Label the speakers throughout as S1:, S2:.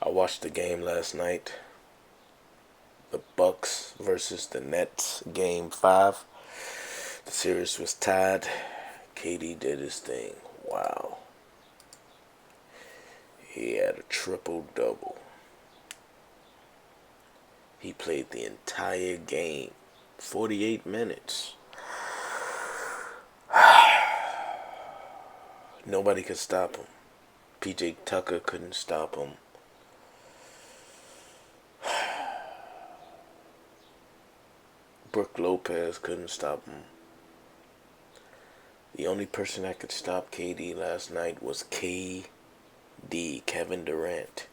S1: I watched the game last night. The Bucks versus the Nets, game 5. The series was tied. KD did his thing. Wow. He had a triple-double. He played the entire game. 48 minutes. Nobody could stop him. PJ Tucker couldn't stop him. Brook Lopez couldn't stop him. The only person that could stop KD last night was Kevin Durant.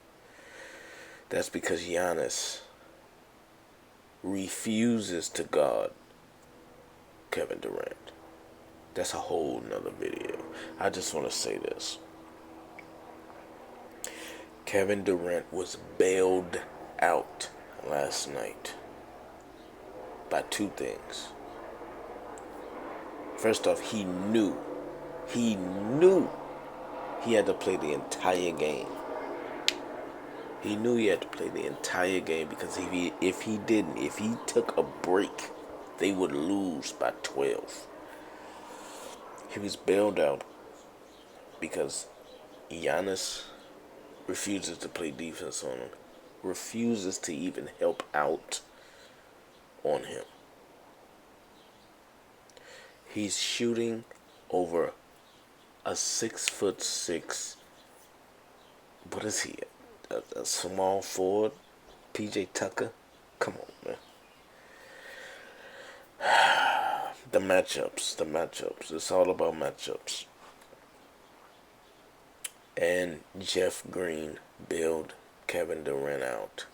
S1: That's because Giannis refuses to guard Kevin Durant. That's a whole nother video. I just want to say this. Kevin Durant was bailed out last night by two things. First off, he knew he had to play the entire game. He knew he had to play the entire game because if he took a break, they would lose by 12. He was bailed out because Giannis refuses to play defense on him, refuses to even help out on him. He's shooting over a 6'6". What is he? A small forward? PJ Tucker? Come on, man. The matchups. It's all about matchups. And Jeff Green bailed Kevin Durant out.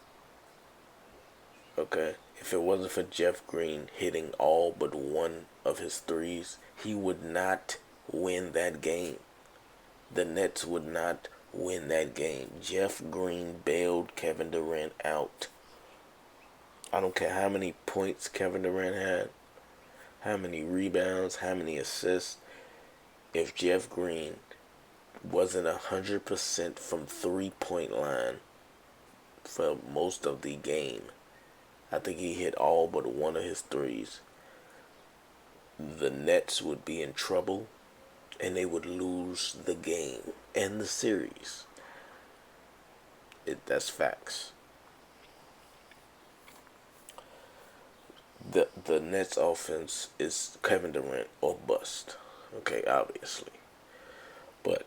S1: Okay? If it wasn't for Jeff Green hitting all but one of his threes, he would not win that game. The Nets would not win that game. Jeff Green bailed Kevin Durant out. I don't care how many points Kevin Durant had, how many rebounds, how many assists. If Jeff Green wasn't 100% from 3-point line for most of the game, I think he hit all but one of his threes, the Nets would be in trouble and they would lose the game and the series. That's facts. The Nets offense is Kevin Durant or bust. Okay, obviously. But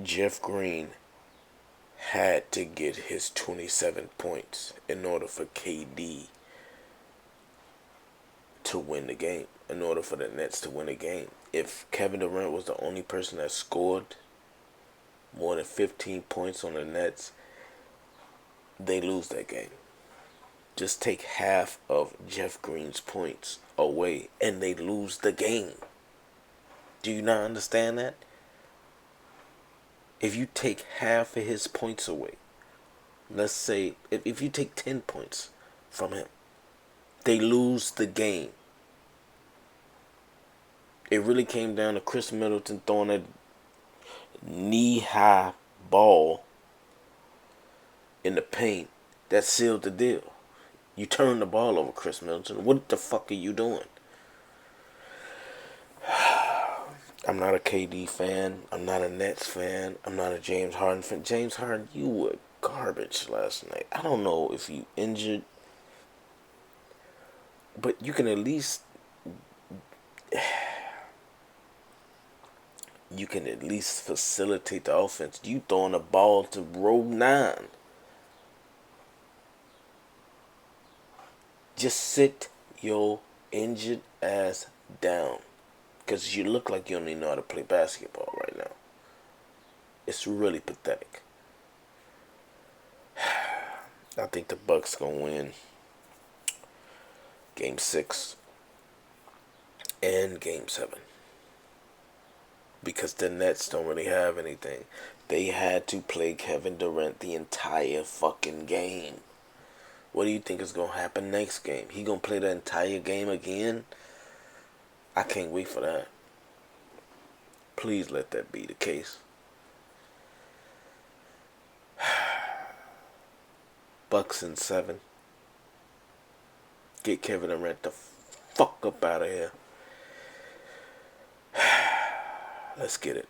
S1: Jeff Green had to get his 27 points in order for KD to win the game, in order for the Nets to win the game. If Kevin Durant was the only person that scored more than 15 points on the Nets, they lose that game. Just take half of Jeff Green's points away and they lose the game. Do you not understand that? If you take half of his points away, let's say if you take 10 points from him, they lose the game. It really came down to Chris Middleton throwing a knee-high ball in the paint that sealed the deal. You turned the ball over, Chris Middleton. What the fuck are you doing? I'm not a KD fan. I'm not a Nets fan. I'm not a James Harden fan. James Harden, you were garbage last night. I don't know if you injured, but you can at least facilitate the offense. You throwing a ball to row 9. Just sit your injured ass down. Because you look like you don't even know how to play basketball right now. It's really pathetic. I think the Bucks gonna win Game 6 and Game 7. Because the Nets don't really have anything. They had to play Kevin Durant the entire fucking game. What do you think is going to happen next game? He going to play the entire game again? I can't wait for that. Please let that be the case. Bucks in 7. Get Kevin Durant the fuck up out of here. Let's get it.